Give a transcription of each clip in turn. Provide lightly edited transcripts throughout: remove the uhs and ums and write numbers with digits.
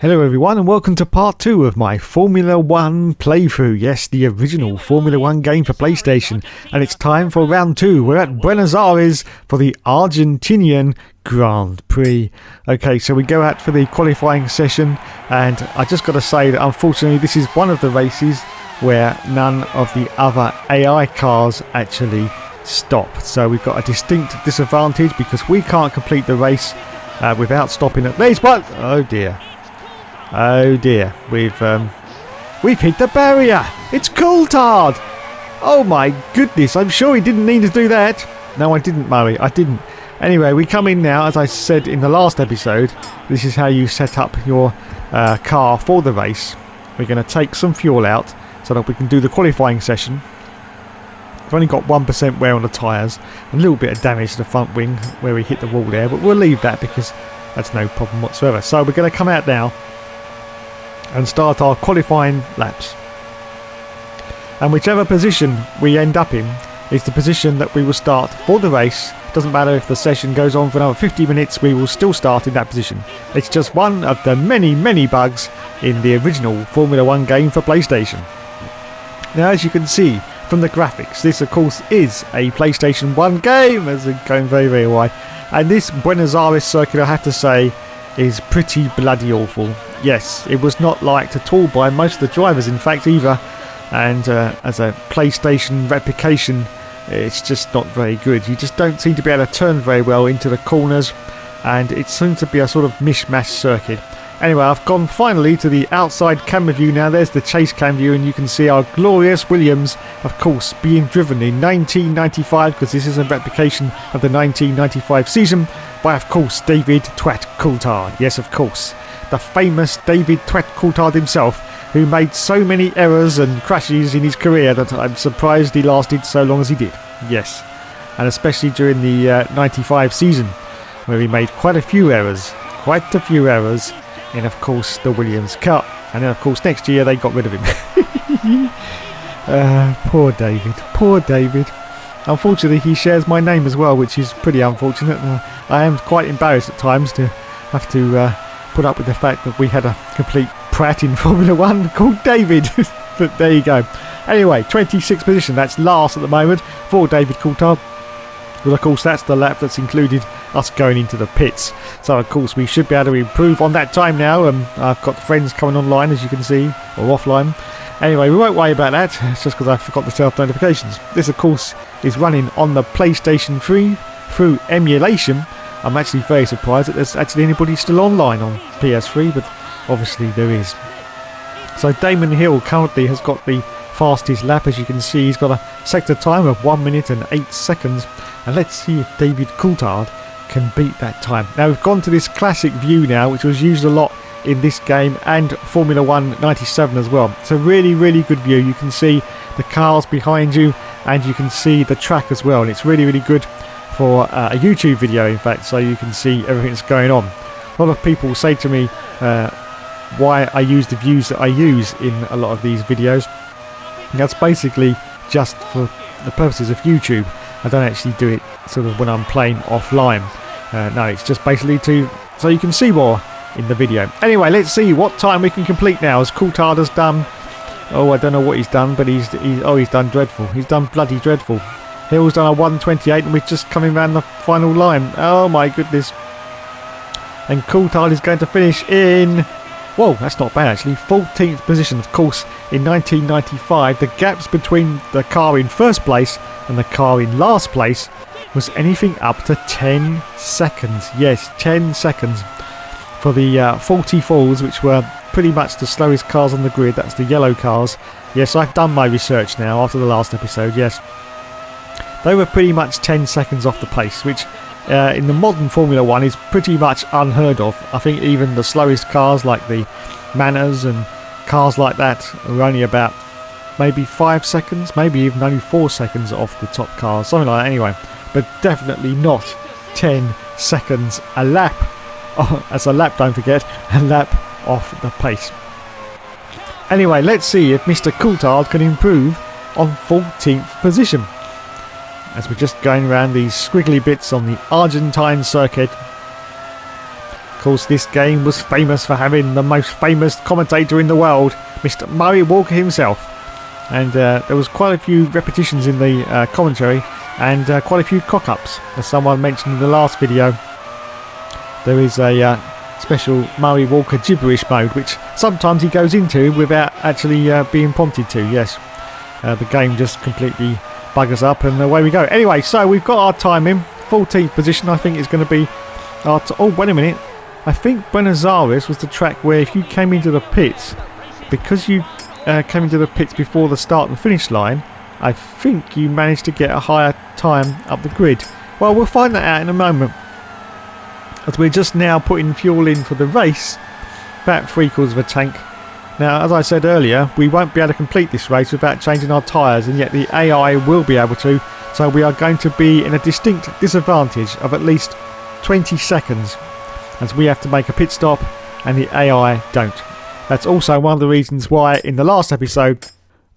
Hello everyone and welcome to part 2 of my Formula 1 playthrough. Yes, the original Formula 1 game for PlayStation. And it's time for round 2. We're at Buenos Aires for the Argentinian Grand Prix. Okay, so we go out for the qualifying session, and I just got to say that unfortunately this is one of the races where none of the other AI cars actually stop. So we've got a distinct disadvantage because we can't complete the race without stopping at least. But oh dear, we've hit the barrier. It's Coulthard. Oh my goodness, I'm sure he didn't need to do that. No, I didn't, Murray, I didn't. Anyway, we come in now. As I said in the last episode, this is how you set up your car for the race. We're going to take some fuel out so that we can do the qualifying session. We've only got 1% wear on the tyres, a little bit of damage to the front wing where we hit the wall there, but we'll leave that because that's no problem whatsoever. So we're going to come out now and start our qualifying laps. And whichever position we end up in is the position that we will start for the race. Doesn't matter if the session goes on for another 50 minutes, we will still start in that position. It's just one of the many bugs in the original Formula 1 game for PlayStation. Now, as you can see from the graphics, this of course is a PlayStation 1 game, as it's going very wide. And this Buenos Aires circuit, I have to say, is pretty bloody awful. Yes, it was not liked at all by most of the drivers, in fact, either. And as a PlayStation replication, it's just not very good. You just don't seem to be able to turn very well into the corners, and it seems to be a sort of mishmash circuit. Anyway, I've gone finally to the outside camera view now. There's the chase cam view, and you can see our glorious Williams, of course, being driven in 1995, because this is a replication of the 1995 season, by, of course, David Twat Coulthard. Yes, of course, the famous David Twat Coulthard himself, who made so many errors and crashes in his career that I'm surprised he lasted so long as he did. Yes, and especially during the 95 season, where he made quite a few errors in, of course, the Williams car. And then, of course, next year they got rid of him. Poor David. Unfortunately, he shares my name as well, which is pretty unfortunate. I am quite embarrassed at times to have to put up with the fact that we had a complete prat in Formula 1 called David. But there you go. Anyway, 26th position. That's last at the moment for David Coulthard. But of course, that's the lap that's included us going into the pits. So of course, we should be able to improve on that time now. I've got friends coming online, as you can see, or offline. Anyway, we won't worry about that. It's just because I forgot the self-notifications. This, of course, is running on the PlayStation 3 through emulation. I'm actually very surprised that there's actually anybody still online on PS3, but obviously there is. So Damon Hill currently has got the fastest lap. As you can see, he's got a sector time of 1 minute and 8 seconds. And let's see if David Coulthard can beat that time. Now we've gone to this classic view now, which was used a lot in this game and Formula 1 97 as well. It's a really good view. You can see the cars behind you, and you can see the track as well. And it's really good for a YouTube video, in fact, so you can see everything that's going on. A lot of people say to me why I use the views that I use in a lot of these videos. And that's basically just for the purposes of YouTube. I don't actually do it sort of when I'm playing offline. No, it's just basically so you can see more in the video. Anyway, let's see what time we can complete now, as Coulthard has done. Oh, I don't know what he's done, but he's done dreadful. He's done bloody dreadful. Hill's done a 1:28, and we're just coming around the final line. Oh my goodness. And Coulthard is going to finish in, whoa, that's not bad actually, 14th position. Of course, in 1995, the gaps between the car in first place and the car in last place was anything up to 10 seconds. Yes, 10 seconds. For the 44s, which were pretty much the slowest cars on the grid, that's the yellow cars. Yes, I've done my research now after the last episode, yes. They were pretty much 10 seconds off the pace, which in the modern Formula 1 is pretty much unheard of. I think even the slowest cars like the Manas and cars like that are only about maybe 5 seconds, maybe even only 4 seconds off the top cars, something like that anyway. But definitely not 10 seconds a lap. Oh, as a lap, don't forget, a lap off the pace. Anyway, let's see if Mr. Coulthard can improve on 14th position. As we're just going around these squiggly bits on the Argentine circuit. course, this game was famous for having the most famous commentator in the world, Mr. Murray Walker himself. And there was quite a few repetitions in the commentary and quite a few cock-ups. As someone mentioned in the last video, there is a special Murray Walker gibberish mode, which sometimes he goes into without actually being prompted to. Yes, the game just completely buggers up and away we go. Anyway, so we've got our time in 14th position. I think is going to be our oh, wait a minute, I think Buenos Aires was the track where if you came into the pits, because you came into the pits before the start and finish line, I think you managed to get a higher time up the grid. Well, we'll find that out in a moment, as we're just now putting fuel in for the race, about 3/4 of a tank. Now, as I said earlier, we won't be able to complete this race without changing our tyres, and yet the AI will be able to, so we are going to be in a distinct disadvantage of at least 20 seconds, as we have to make a pit stop and the AI don't. That's also one of the reasons why in the last episode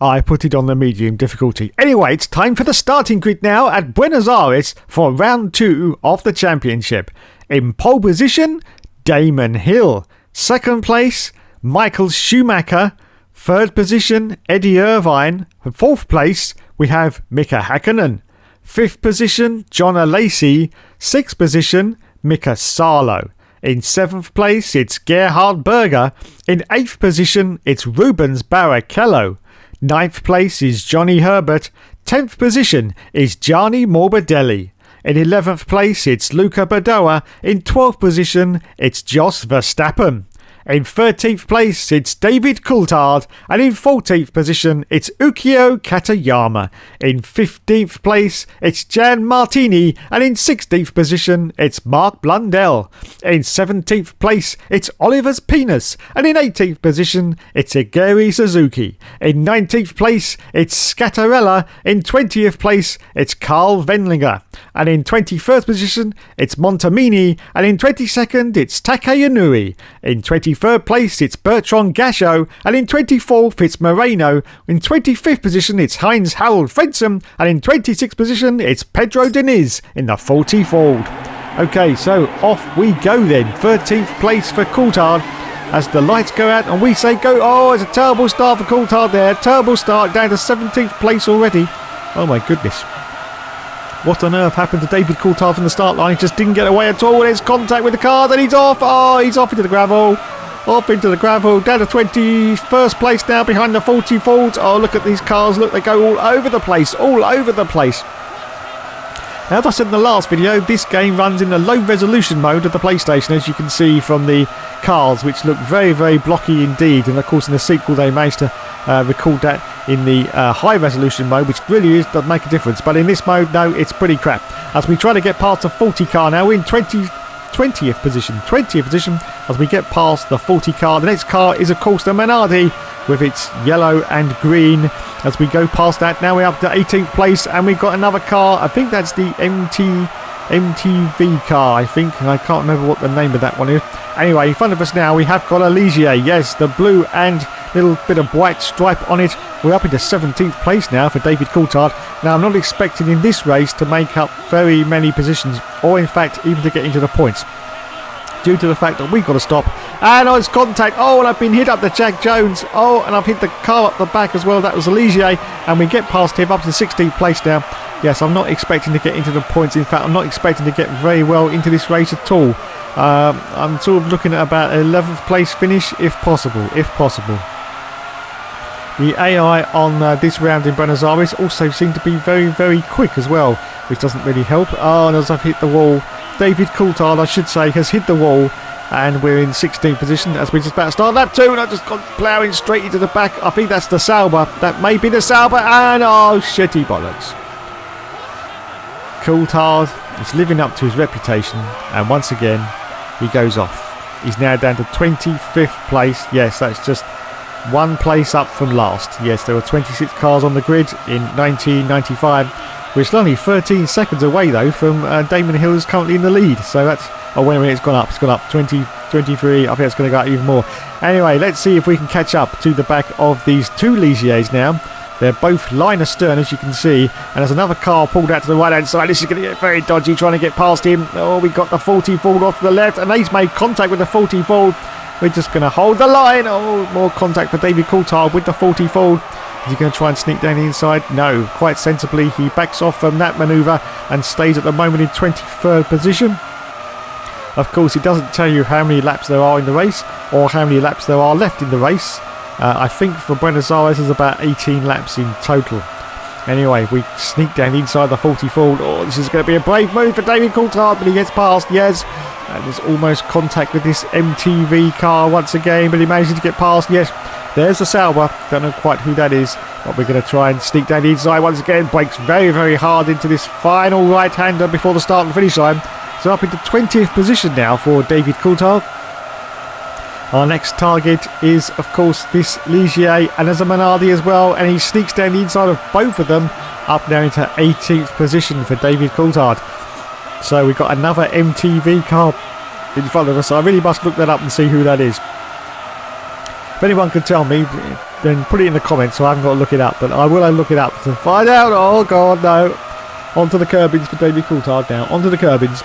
I put it on the medium difficulty. Anyway, it's time for the starting grid now at Buenos Aires for round 2 of the championship. In pole position, Damon Hill. Second place, Michael Schumacher. Third position, Eddie Irvine. Fourth place, we have Mika Hakkinen. Fifth position, John Alesi. Sixth position, Mika Salo. In 7th place, it's Gerhard Berger. In 8th position, it's Rubens Barrichello. 9th place is Johnny Herbert. 10th position is Gianni Morbidelli. In 11th place, it's Luca Badoa. In 12th position, it's Jos Verstappen. In 13th place, it's David Coulthard. And in 14th position, it's Ukio Katayama. In 15th place, it's Jan Martini. And in 16th position, it's Mark Blundell. In 17th place, it's Oliver's Penis. And in 18th position, it's Igeri Suzuki. In 19th place, it's Scattarella. In 20th place, it's Carl Wendlinger. And in 21st position, it's Montemini. And in 22nd, it's Takaya Nui. In 23rd place, it's Bertrand Gachot. And in 24th, it's Moreno. In 25th position, it's Heinz Harold Frentzen. And in 26th position, it's Pedro Diniz in the 40 Ford. Okay, so off we go then. 13th place for Coulthard as the lights go out and we say go. Oh, it's a terrible start for Coulthard there. Terrible start, down to 17th place already. Oh my goodness. What on earth happened to David Coulthard from the start line? He just didn't get away at all. There's contact with the car, and he's off. Oh, he's off into the gravel. Off into the gravel. Down to 21st place now behind the 40 Fords. Oh, look at these cars. Look, they go all over the place. All over the place. Now, as I said in the last video, this game runs in the low resolution mode of the PlayStation, as you can see from the cars, which look very, very blocky indeed. And of course, in the sequel, they managed to record that in the high resolution mode, which really does make a difference. But in this mode, no, it's pretty crap. As we try to get past the 40 car now, we're in 20th position as we get past the 40 car. The next car is, of course, the Minardi with its yellow and green. As we go past that, now we're up to 18th place, and we've got another car. I think that's the MTV car, I think. I can't remember what the name of that one is. Anyway, in front of us now, we have got a Ligier. Yes, the blue and little bit of white stripe on it. We're up into 17th place now for David Coulthard. Now, I'm not expecting in this race to make up very many positions, or in fact, even to get into the points, due to the fact that we've got to stop. And it's contact. Oh, and I've been hit up to Jack Jones. Oh, and I've hit the car up the back as well. That was Ligier. And we get past him up to 16th place now. Yes, I'm not expecting to get into the points. In fact, I'm not expecting to get very well into this race at all. I'm sort of looking at about 11th place finish, if possible. The AI on this round in Buenos Aires also seemed to be very, very quick as well, which doesn't really help. Oh, and as I've hit the wall, David Coulthard, I should say, has hit the wall, and we're in 16th position as we're just about to start lap 2, and I've just gone ploughing straight into the back. I think that's the Sauber. That may be the Sauber, and oh, shitty bollocks. Coulthard is living up to his reputation, and once again, he goes off. He's now down to 25th place. Yes, that's just one place up from last. Yes, there were 26 cars on the grid in 1995. We're still only 13 seconds away, though, from Damon Hill, who's currently in the lead. So that's... Oh, wait a minute, it's gone up. It's gone up. 20, 23. I think it's going to go up even more. Anyway, let's see if we can catch up to the back of these two Ligiers now. They're both line astern, as you can see. And there's another car pulled out to the right-hand side. This is going to get very dodgy, trying to get past him. Oh, we got the 40 Ford off to the left, and he's made contact with the 40 Ford. We're just going to hold the line. Oh, more contact for David Coulthard with the 40 Ford. Is he going to try and sneak down the inside? No, quite sensibly he backs off from that manoeuvre and stays at the moment in 23rd position. Of course, it doesn't tell you how many laps there are in the race or how many laps there are left in the race. I think for Buenos Aires there's about 18 laps in total. Anyway, we sneak down inside the 40 Ford. Oh, this is going to be a brave move for David Coulthard, but he gets past, yes. And there's almost contact with this MTV car once again, but he manages to get past, yes. There's the Sauber. Don't know quite who that is, but we're going to try and sneak down the inside once again. Brakes very, very hard into this final right-hander before the start and finish line. So up into 20th position now for David Coulthard. Our next target is, of course, this Ligier, and there's a Minardi as well, and he sneaks down the inside of both of them, up now into 18th position for David Coulthard. So we've got another MTV car in front of us. I really must look that up and see who that is. If anyone can tell me, then put it in the comments so I haven't got to look it up, but I will look it up to find out. Oh God, no. Onto the curbings for David Coulthard now. Onto the curbings.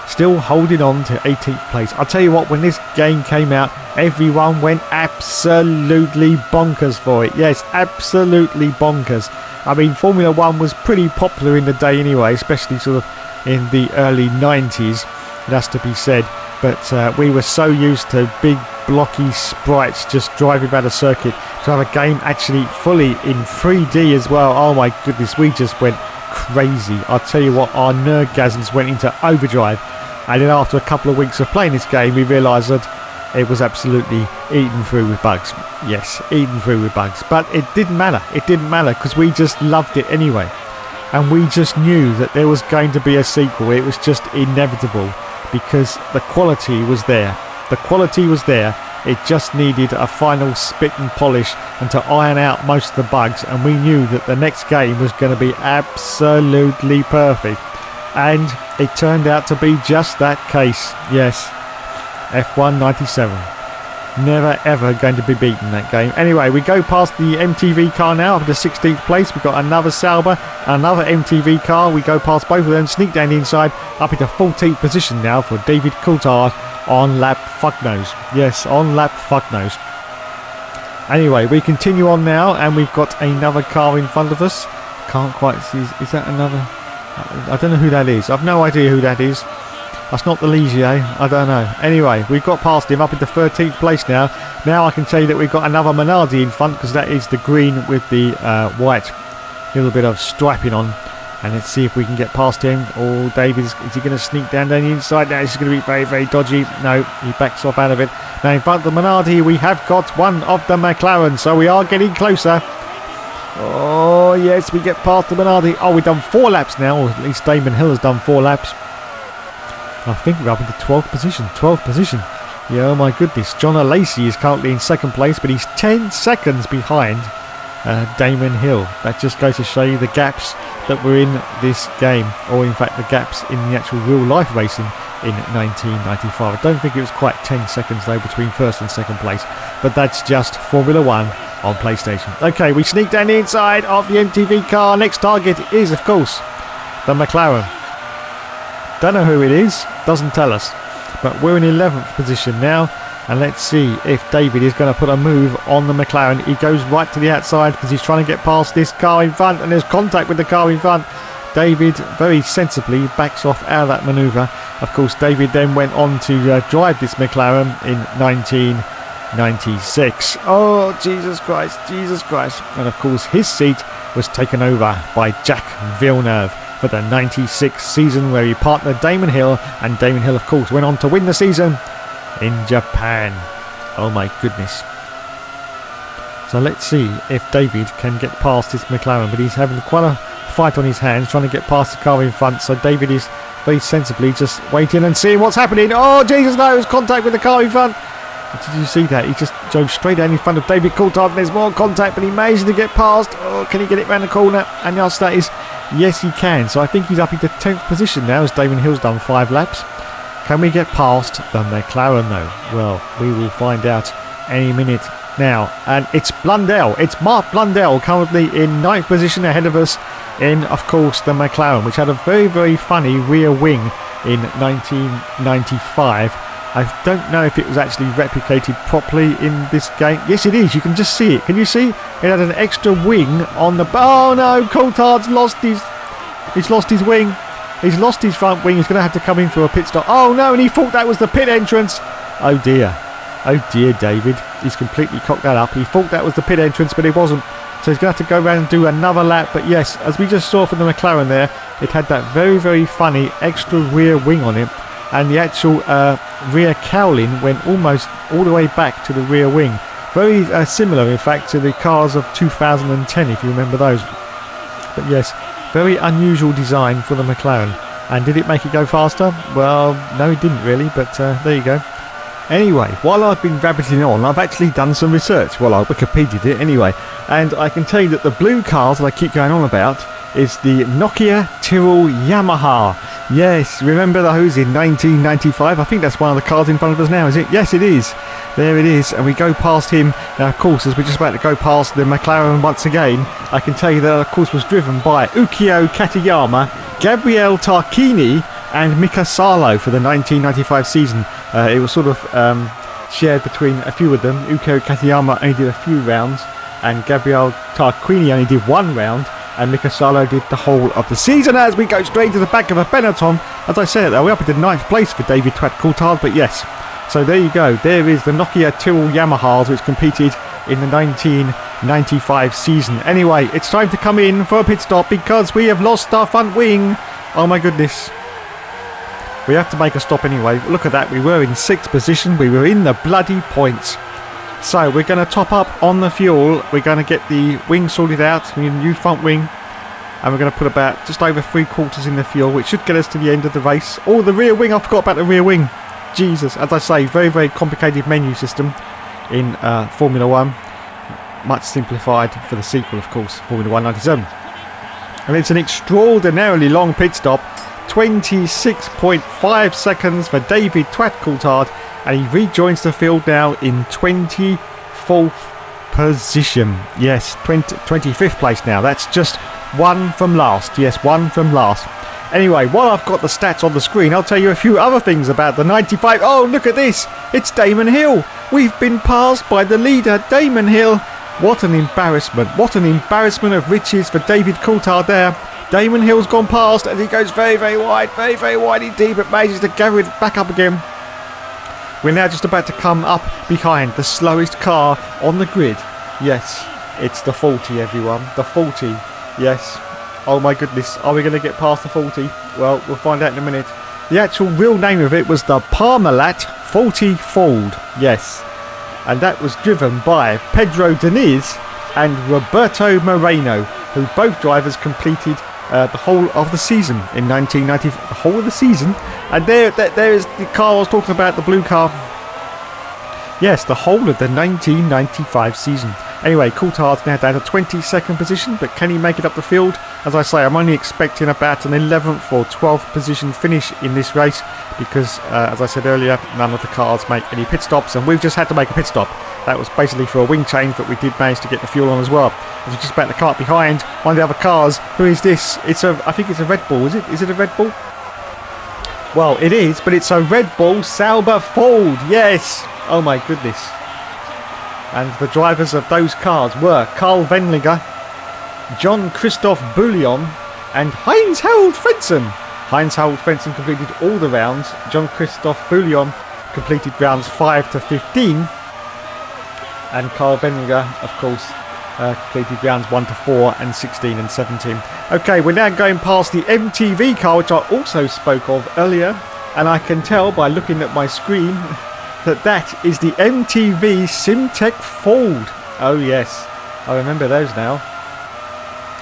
Still holding on to 18th place. I'll tell you what, when this game came out, everyone went absolutely bonkers for it. Yes, absolutely bonkers. I mean, Formula 1 was pretty popular in the day anyway, especially sort of in the early 90s, it has to be said. But we were so used to big blocky sprites just driving around a circuit, to have a game actually fully in 3D as well. Oh my goodness, we just went crazy. I'll tell you what, our nerdgasms went into overdrive. And then after a couple of weeks of playing this game, we realised that it was absolutely eaten through with bugs. Yes, eaten through with bugs. But it didn't matter. It didn't matter because we just loved it anyway. And we just knew that there was going to be a sequel. It was just inevitable because the quality was there. The quality was there. It just needed a final spit and polish and to iron out most of the bugs. And we knew that the next game was going to be absolutely perfect. And it turned out to be just that case. Yes, F1 97. Never ever going to be beaten that game. Anyway, we go past the MTV car now up to 16th place. We've got another Sauber, another MTV car. We go past both of them, sneak down the inside, up into 14th position now for David Coulthard on lap fucknose. Yes, on lap fucknose. Anyway, we continue on now, and we've got another car in front of us. Can't quite see. Is that another? I don't know who that is. I've no idea who that is. That's not the Ligier. I don't know. Anyway, we've got past him up into 13th place now. Now I can tell you that we've got another Minardi in front because that is the green with the white little bit of striping on. And let's see if we can get past him. Oh, David, is he going to sneak down the inside? Now this is going to be very, very dodgy. No, he backs off out of it. Now in front of the Minardi, we have got one of the McLaren. So we are getting closer. Oh, yes, we get past the Minardi. Oh, we've done 4 laps now. Or at least Damon Hill has done 4 laps. I think we're up into 12th position. 12th position. Yeah, oh my goodness. John Alesi is currently in 2nd place, but he's 10 seconds behind Damon Hill. That just goes to show you the gaps that were in this game. Or in fact, the gaps in the actual real life racing in 1995. I don't think it was quite 10 seconds though between 1st and 2nd place. But that's just Formula 1 on PlayStation. Okay, we sneak down the inside of the MTV car. Next target is, of course, the McLaren. Don't know who it is, doesn't tell us. But we're in 11th position now. And let's see if David is going to put a move on the McLaren. He goes right to the outside because he's trying to get past this car in front. And there's contact with the car in front. David very sensibly backs off out of that manoeuvre. Of course, David then went on to drive this McLaren in 1996. Oh, Jesus Christ, Jesus Christ. And of course, his seat was taken over by Jack Villeneuve for the 96 season where he partnered Damon Hill. And Damon Hill, of course, went on to win the season in Japan. Oh my goodness. So let's see if David can get past this McLaren. But he's having quite a fight on his hands trying to get past the car in front. So David is very sensibly just waiting and seeing what's happening. Oh, Jesus, no, it was contact with the car in front. Did you see that? He just drove straight down in front of David Coulthard, and there's more contact, but he managed to get past. Oh, can he get it round the corner? And yes, that is, yes, he can. So I think he's up into 10th position now as Damon Hill's done 5 laps. Can we get past the McLaren though? Well, we will find out any minute now, and it's Blundell. It's Mark Blundell currently in 9th position ahead of us in, of course, the McLaren, which had a very, very funny rear wing in 1995. I don't know if it was actually replicated properly in this game. Yes, it is. You can just see it. Can you see? It had an extra wing on the... Oh, no. Coulthard's lost his... He's lost his wing. He's lost his front wing. He's going to have to come in for a pit stop. Oh, no. And he thought that was the pit entrance. Oh, dear. Oh, dear, David. He's completely cocked that up. He thought that was the pit entrance, but it wasn't. So he's going to have to go around and do another lap. But yes, as we just saw from the McLaren there, it had that very, very funny extra rear wing on it. And the actual rear cowling went almost all the way back to the rear wing. Very similar, in fact, to the cars of 2010, if you remember those. But yes, very unusual design for the McLaren. And did it make it go faster? Well, no, it didn't really, but there you go. Anyway, while I've been rabbiting on, I've actually done some research. Well, I Wikipedia'd it anyway. And I can tell you that the blue cars that I keep going on about is the Nokia Tyrrell Yamaha. Yes, remember those in 1995? I think that's one of the cars in front of us now, is it? Yes, it is. There it is. And we go past him. Now, of course, as we're just about to go past the McLaren once again, I can tell you that, of course, was driven by Ukyo Katayama, Gabriele Tarquini, and Mika Salo for the 1995 season. It was sort of shared between a few of them. Ukyo Katayama only did a few rounds, and Gabriele Tarquini only did one round, and Mika Salo did the whole of the season. As we go straight to the back of a Benetton, as I said, we're up into 9th place for David Twat Coulthard, but yes. So there you go. There is the Nokia Tyrrell Yamahas, which competed in the 1995 season. Anyway, it's time to come in for a pit stop because we have lost our front wing. Oh my goodness. We have to make a stop anyway. Look at that. We were in 6th position. We were in the bloody points. So we're going to top up on the fuel. We're going to get the wing sorted out. We need a new front wing. And we're going to put about just over 3/4 in the fuel, which should get us to the end of the race. Oh, the rear wing. I forgot about the rear wing. Jesus. As I say, very, very complicated menu system in Formula 1. Much simplified for the sequel, of course, Formula 197. And it's an extraordinarily long pit stop. 26.5 seconds for David Twat Coulthard, and he rejoins the field now in 24th position. Yes, 25th place now. That's just one from last. Yes, one from last. Anyway, while I've got the stats on the screen, I'll tell you a few other things about the 95. Oh, look at this. It's Damon Hill. We've been passed by the leader, Damon Hill. What an embarrassment. What an embarrassment of riches for David Coulthard there. Damon Hill's gone past and he goes very, very wide indeed, but manages to gather it back up again. We're now just about to come up behind the slowest car on the grid. Yes, it's the 40, everyone. The 40. Yes. Oh my goodness. Are we going to get past the 40? Well, we'll find out in a minute. The actual real name of it was the Parmalat 40 Ford. Yes. And that was driven by Pedro Diniz and Roberto Moreno, who both drivers completed the whole of the season in 1990. The whole of the season. And there is the car I was talking about, the blue car. Yes, the whole of the 1995 season. Anyway, Coulthard's now down to 22nd position, but can he make it up the field? As I say, I'm only expecting about an 11th or 12th position finish in this race because, as I said earlier, none of the cars make any pit stops, and we've just had to make a pit stop. That was basically for a wing change, but we did manage to get the fuel on as well. As we're just about to come up behind one of the other cars. Who is this? I think it's a Red Bull, is it? Is it a Red Bull? Well, it is, but it's a Red Bull Sauber Ford. Yes. Oh my goodness. And the drivers of those cars were Carl Wendlinger, John Christoph Bouillon, and Heinz-Harald Frentzen. Heinz-Harald Frentzen completed all the rounds. John Christoph Bouillon completed rounds 5 to 15. And Carl Wendlinger, of course, completed rounds 1 to 4 and 16 and 17. Okay, we're now going past the MTV car, which I also spoke of earlier. And I can tell by looking at my screen that is the MTV Simtek Ford. Oh yes, I remember those now.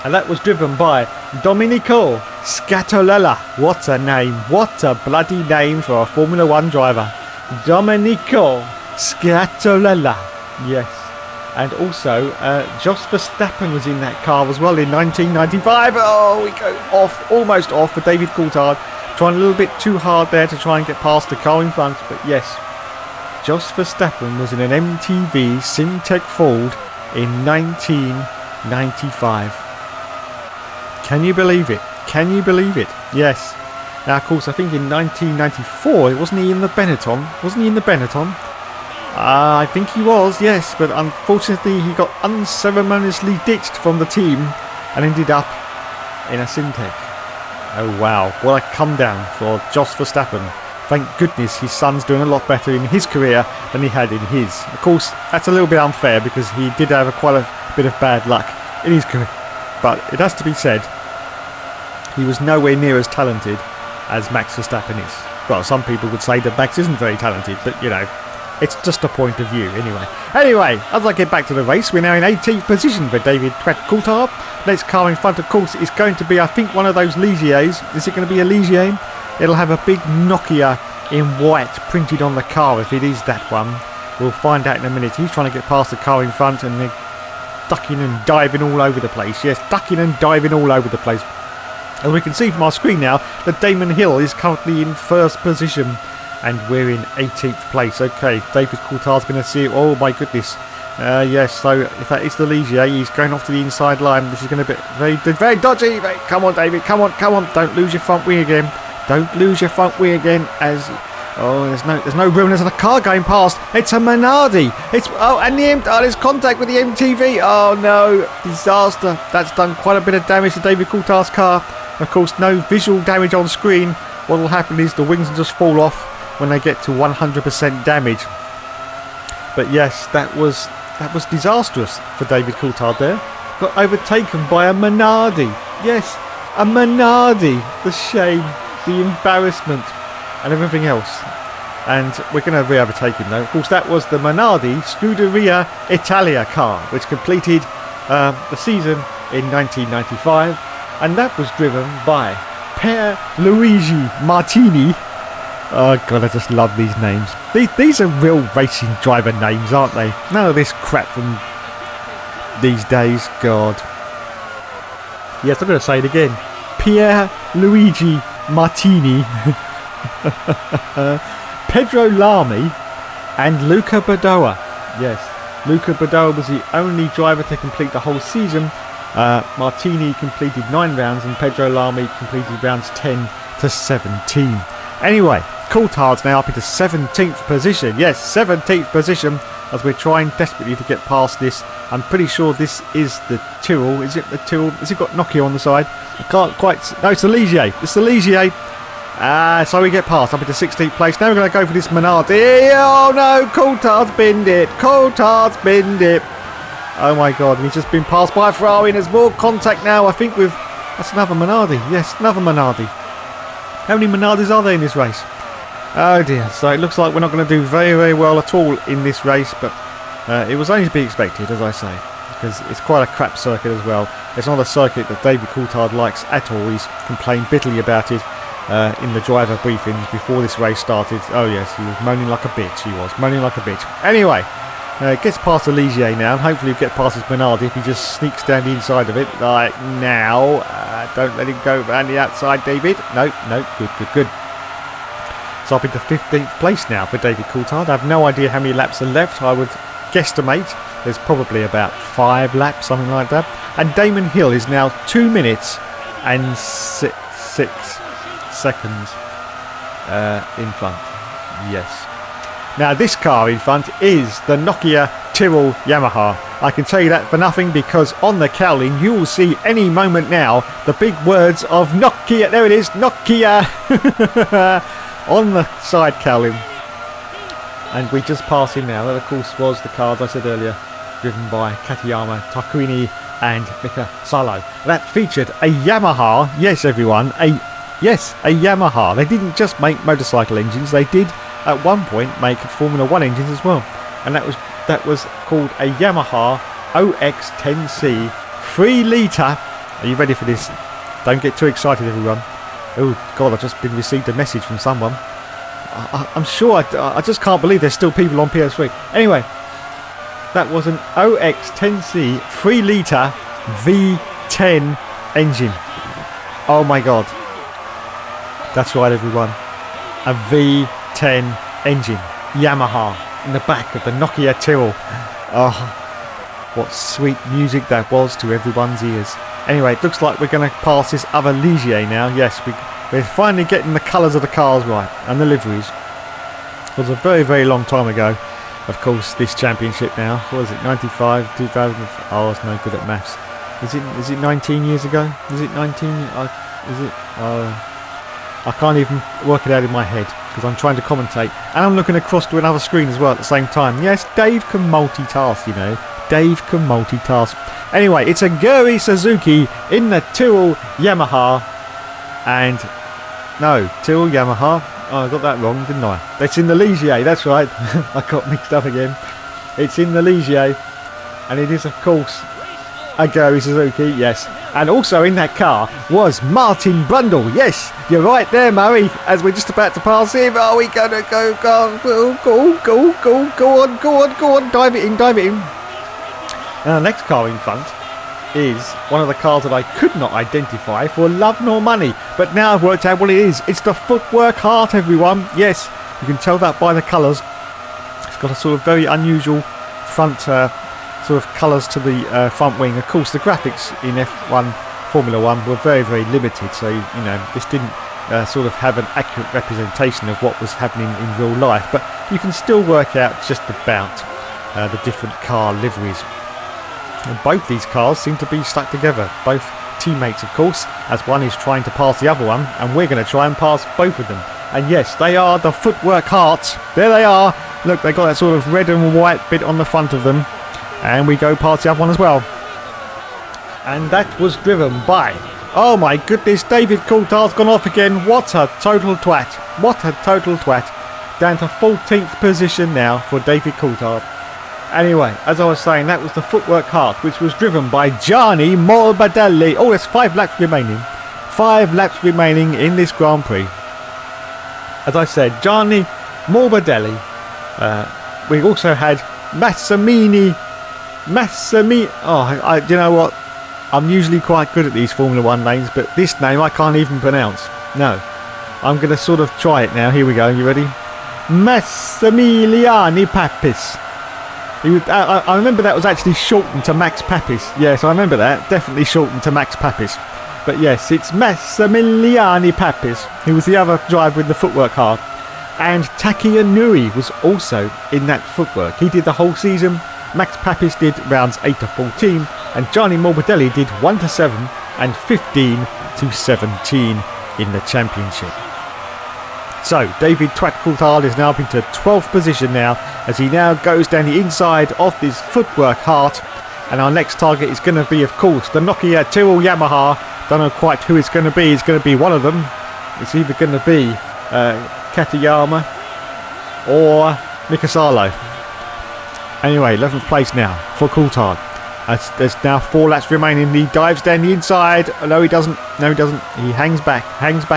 And that was driven by Domenico Scatolella. What a name. What a bloody name for a Formula 1 driver. Domenico Scatolella. Yes. And also, Jos Verstappen was in that car as well in 1995. Oh, we go off, almost off for David Coulthard. Trying a little bit too hard there to try and get past the car in front. But yes, Jos Verstappen was in an MTV Simtek Ford in 1995. Can you believe it? Can you believe it? Yes. Now, of course, I think in 1994, wasn't he in the Benetton? Wasn't he in the Benetton? I think he was, yes, but unfortunately he got unceremoniously ditched from the team and ended up in a Simtek. Oh wow, what a come down for Jos Verstappen. Thank goodness his son's doing a lot better in his career than he had in his. Of course, that's a little bit unfair because he did have quite a bit of bad luck in his career. But it has to be said, he was nowhere near as talented as Max Verstappen is. Well, some people would say that Max isn't very talented, but you know, it's just a point of view anyway. Anyway, as I get back to the race, we're now in 18th position for David Coulthard. Next car in front, of course, is going to be, I think, one of those Ligiers. Is it going to be a Ligier? It'll have a big Nokia in white printed on the car if it is that one. We'll find out in a minute. He's trying to get past the car in front and they're ducking and diving all over the place. Yes, ducking and diving all over the place. As we can see from our screen now, that Damon Hill is currently in first position and we're in 18th place. Okay, David Coulthard's going to see it. Oh my goodness. Yes, so if that is the Ligier, he's going off to the inside line. This is going to be very dodgy. Come on, David. Come on. Don't lose your front wing again. Don't lose your front wing again. There's no room. There's a car going past. It's a Minardi. There's contact with the MTV. Oh no, disaster. That's done quite a bit of damage to David Coulthard's car. Of course, no visual damage on screen. What will happen is the wings will just fall off when they get to 100% damage. But yes, that was disastrous for David Coulthard there. Got overtaken by a Minardi. Yes, a Minardi. The shame, the embarrassment and everything else. And we're going to re-overtake him though. Of course, that was the Minardi Scuderia Italia car, which completed the season in 1995. And that was driven by Pier Luigi Martini. Oh god, I just love these names. These are real racing driver names, aren't they? None of this crap from these days. God. Yes, I'm going to say it again. Pier Luigi Martini, Pedro Lamy and Luca Badoa. Yes, Luca Badoa was the only driver to complete the whole season. Martini completed 9 rounds and Pedro Lamy completed rounds 10 to 17. Anyway, Coulthard's now up into 17th position. Yes, 17th position as we're trying desperately to get past this. I'm pretty sure this is the Tyrrell. Is it the Tyrrell? Has it got Nokia on the side? I can't quite... No, it's the Ligier. It's the Ligier. So we get past up into 16th place. Now we're going to go for this Minardi. Oh no, Coulthard's binned it. Coulthard's binned it. Oh my god, he's just been passed by a Ferrari and there's more contact now, I think, with... That's another Minardi. Yes, another Minardi. How many Minardis are there in this race? Oh dear, so it looks like we're not going to do very, very well at all in this race, but it was only to be expected, as I say, because it's quite a crap circuit as well. It's not a circuit that David Coulthard likes at all. He's complained bitterly about it in the driver briefings before this race started. Oh yes, he was moaning like a bitch, he was, moaning like a bitch. Anyway, gets past the Ligier now, and hopefully he'll get past his Minardi if he just sneaks down the inside of it, like now. Don't let him go around the outside, David. No, good. So up into 15th place now for David Coulthard. I have no idea how many laps are left. I would guesstimate there's probably about 5 laps, something like that. And Damon Hill is now 2 minutes and 6 seconds in front. Yes. Now this car in front is the Nokia Tyrrell Yamaha. I can tell you that for nothing because on the cowling you will see any moment now the big words of Nokia. There it is, Nokia. On the side cowling. And we just passed him now. That of course was the car, as I said earlier, driven by Katayama Tarquini and Mika Salo. That featured a Yamaha. Yes everyone, a Yamaha. They didn't just make motorcycle engines, they did at one point make Formula 1 engines as well. And that was called a Yamaha OX10C 3 litre. Are you ready for this? Don't get too excited everyone. Oh god, I've just received a message from someone. I'm sure, I just can't believe there's still people on PS3. Anyway, that was an OX10C 3 litre V10 engine. Oh my god. That's right everyone. A V10 engine. Yamaha. in the back of the Nokia Tyrrell. Oh, what sweet music that was to everyone's ears. Anyway, it looks like we're going to pass this other Ligier now. Yes, we're finally getting the colours of the cars right and the liveries. It was a very, very long time ago, of course, this championship now. What was it, 95, 2000? Oh, I was no good at maths. Is it 19 years ago? Is it 19? I can't even work it out in my head because I'm trying to commentate. And I'm looking across to another screen as well at the same time. Yes, Dave can multitask, you know. Dave can multitask. Anyway, it's a Guri Suzuki in the Tyrrell Yamaha. And no, Tyrrell Yamaha. Oh, I got that wrong, didn't I? It's in the Ligier, that's right. I got mixed up again. It's in the Ligier. And it is, of course, a Guri Suzuki, yes. And also in that car was Martin Brundle. Yes, you're right there, Murray. As we're just about to pass him. Are we going to go on. Dive it in. Now, the next car in front is one of the cars that I could not identify for love nor money. But now I've worked out what it is. It's the Footwork Heart, everyone. Yes, you can tell that by the colours. It's got a sort of very unusual front sort of colours to the front wing. Of course, the graphics in F1 Formula 1 were very, very limited. So, you know, this didn't sort of have an accurate representation of what was happening in real life. But you can still work out just about the different car liveries. And both these cars seem to be stuck together. Both teammates, of course, as one is trying to pass the other one, and we're going to try and pass both of them. And yes, they are the Footwork Hearts. There they are. Look, they got that sort of red and white bit on the front of them. And we go past the other one as well. And that was driven by... Oh my goodness, David Coulthard's gone off again. What a total twat. What a total twat. Down to 14th position now for David Coulthard. Anyway, as I was saying, that was the Footwork Heart, which was driven by Gianni Morbidelli. Oh, there's 5 laps remaining. 5 laps remaining in this Grand Prix. As I said, Gianni Morbidelli. We also had Massimini. Oh, you know what? I'm usually quite good at these Formula 1 names, but this name I can't even pronounce. No. I'm going to sort of try it now. Here we go. You ready? Massimiliano Papis. I remember that was actually shortened to Max Papis. Yes, I remember that. Definitely shortened to Max Papis. But yes, it's Massimiliano Papis, who was the other driver in the Footwork Heart. And Taki Inui was also in that Footwork. He did the whole season. Max Papis did rounds 8 to 14. And Gianni Morbidelli did 1 to 7 and 15 to 17 in the championship. So, David Twat Coulthard is now up into 12th position now, as he now goes down the inside of this Footwork Heart. And our next target is going to be, of course, the Nokia Tyrrell Yamaha. Don't know quite who it's going to be. It's going to be one of them. It's either going to be Katayama or Mikasalo. Anyway, 11th place now for Coulthard. There's now 4 laps remaining. He dives down the inside. No, he doesn't. No, he doesn't. He hangs back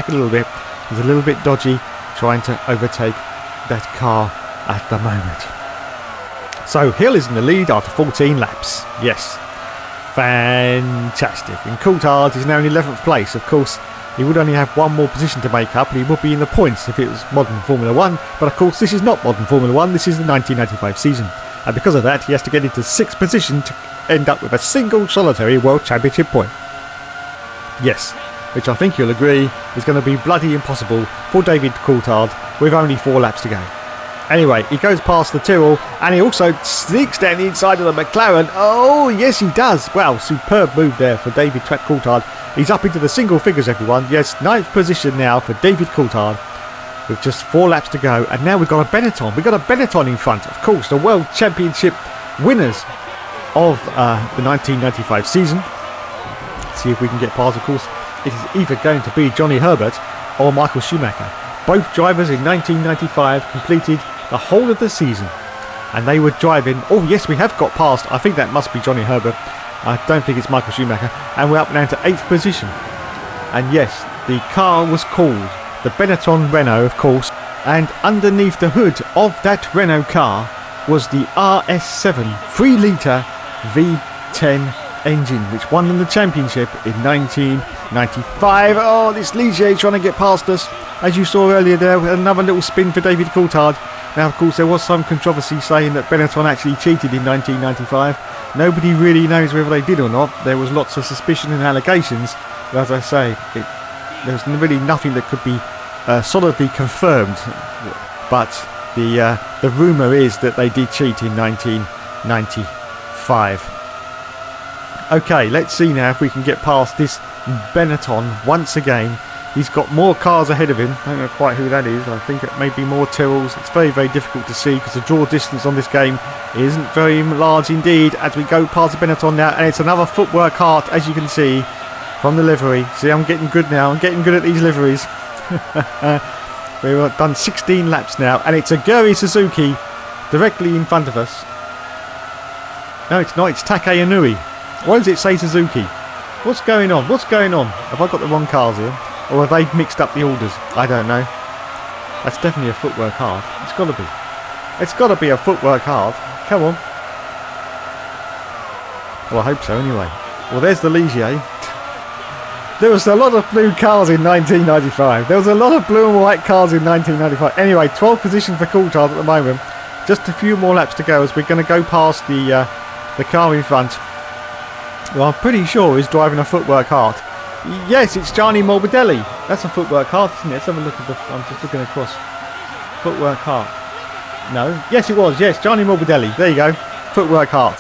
a little bit. He's a little bit dodgy, trying to overtake that car at the moment. So Hill is in the lead after 14 laps. Yes, fantastic. And Coulthard is now in 11th place. Of course, he would only have one more position to make up, and he would be in the points if it was modern Formula 1. But of course, this is not modern Formula 1. This is the 1995 season. And because of that, he has to get into 6th position to end up with a single solitary World Championship point. Yes, which I think you'll agree is going to be bloody impossible for David Coulthard with only 4 laps to go. Anyway, he goes past the Tyrrell, and he also sneaks down the inside of the McLaren. Oh, yes, he does. Wow, superb move there for David Twat Coulthard. He's up into the single figures, everyone. Yes, 9th position now for David Coulthard with just 4 laps to go. And now we've got a Benetton. We've got a Benetton in front, of course, the World Championship winners of the 1995 season. Let's see if we can get past, of course. It is either going to be Johnny Herbert or Michael Schumacher. Both drivers in 1995 completed the whole of the season, and they were driving... Oh yes, we have got past. I think that must be Johnny Herbert. I don't think it's Michael Schumacher. And we're up now to 8th position. And yes, the car was called the Benetton Renault, of course, and underneath the hood of that Renault car was the RS7 3-litre V10 engine which won them the championship in 1995. Oh, this Ligier trying to get past us. As you saw earlier there, another little spin for David Coulthard. Now, of course, there was some controversy saying that Benetton actually cheated in 1995. Nobody really knows whether they did or not. There was lots of suspicion and allegations. But as I say, there's really nothing that could be solidly confirmed. But the rumour is that they did cheat in 1995. Okay, let's see now if we can get past this Benetton once again. He's got more cars ahead of him. I don't know quite who that is. I think it may be more Tyrrells. It's very, very difficult to see because the draw distance on this game isn't very large indeed as we go past the Benetton now. And it's another Footwork Hart, as you can see, from the livery. See, I'm getting good now. I'm getting good at these liveries. We've done 16 laps now. And it's a Guri Suzuki directly in front of us. No, it's not. It's Take Inui. Why does it say Suzuki? What's going on? What's going on? Have I got the wrong cars here? Or have they mixed up the orders? I don't know. That's definitely a Footwork Hard. It's got to be. It's got to be a Footwork Hard. Come on. Well, I hope so anyway. Well, there's the Ligier. There was a lot of blue cars in 1995. There was a lot of blue and white cars in 1995. Anyway, 12th position for Coulthard at the moment. Just a few more laps to go as we're going to go past the car in front. Well, I'm pretty sure he's driving a Footwork Hard. Yes, it's Gianni Morbidelli. That's a Footwork Hard, isn't it? Let's have a look at the... I'm just looking across. Footwork Hard. No. Yes, it was. Yes, Gianni Morbidelli. There you go. Footwork Hard.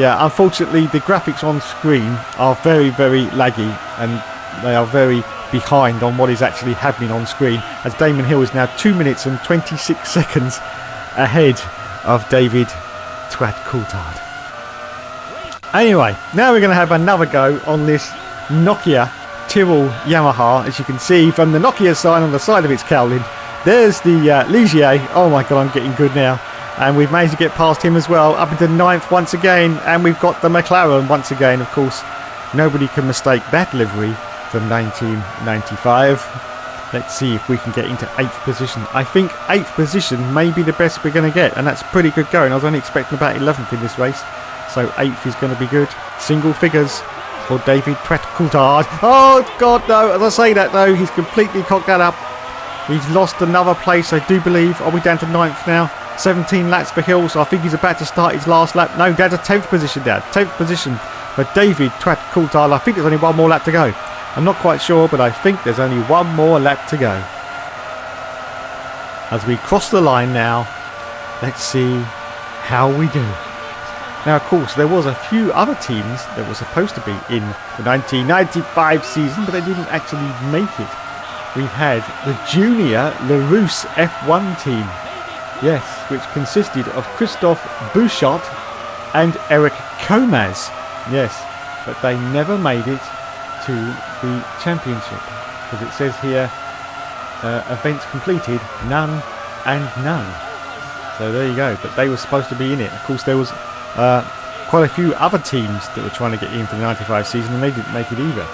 Yeah, unfortunately, the graphics on screen are very, very laggy. And they are very behind on what is actually happening on screen. As Damon Hill is now 2 minutes and 26 seconds ahead of David Twat Coulthard. Anyway, now we're going to have another go on this Nokia Tyrrell Yamaha. As you can see from the Nokia sign on the side of its cowling, there's the Ligier. Oh my god, I'm getting good now. And we've managed to get past him as well, up into 9th once again. And we've got the McLaren once again. Of course, nobody can mistake that livery from 1995. Let's see if we can get into 8th position. I think 8th position may be the best we're going to get, and that's pretty good going. I was only expecting about 11th in this race. So 8th is going to be good. Single figures for David Twat Coulthard. Oh god, no. As I say that though, he's completely cocked that up. He's lost another place, I do believe. Are we down to 9th now? 17 laps for Hill, so I think he's about to start his last lap. No, down to 10th position now. 10th position for David Twat Coulthard. I think there's only one more lap to go. I'm not quite sure, but I think there's only one more lap to go. As we cross the line now, let's see how we do. Now, of course, there was a few other teams that were supposed to be in the 1995 season, but they didn't actually make it. We've had the Junior Larousse F1 team. Yes, which consisted of Christophe Bouchot and Eric Comaz. Yes, but they never made it to the championship. Because it says here, events completed, none and none. So there you go, but they were supposed to be in it. Of course, there was quite a few other teams that were trying to get in for the 95 season and they didn't make it either.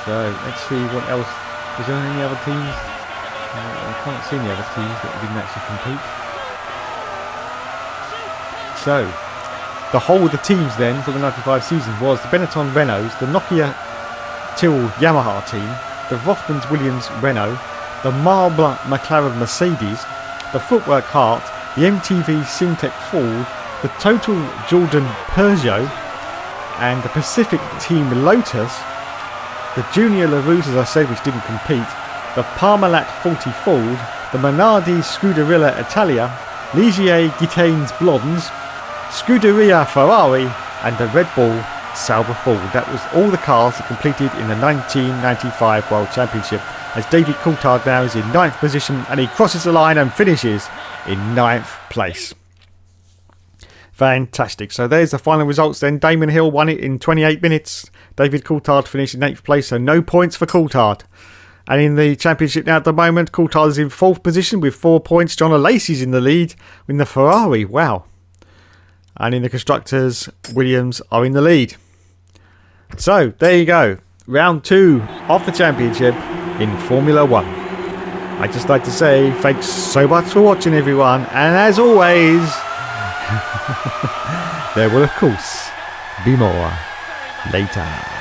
So let's see what else. Was there any other teams? I can't see any other teams that didn't actually compete. So the whole of the teams then for the 95 season was the Benetton Renaults, the Nokia Tyrrell Yamaha team, the Rothmans Williams Renault, the Marble McLaren Mercedes, the Footwork Hart, the MTV Syntec Ford, the Total Jordan Peugeot, and the Pacific Team Lotus, the Junior Larousse, as I said, which didn't compete, the Parmalat 40 Ford, the Minardi Scuderia Italia, Ligier Gitanes Blondes, Scuderia Ferrari, and the Red Bull Sauber Ford. That was all the cars that completed in the 1995 World Championship, as David Coulthard now is in 9th position and he crosses the line and finishes in 9th place. Fantastic. So there's the final results then. Damon Hill won it in 28 minutes. David Coulthard finished in 8th place, so no points for Coulthard. And in the championship now at the moment, Coulthard is in 4th position with 4 points. John Lacey's in the lead in the Ferrari. Wow. And in the constructors, Williams are in the lead. So there you go. Round 2 of the championship in Formula 1. I'd just like to say thanks so much for watching, everyone. And as always, there will of course be more. Later.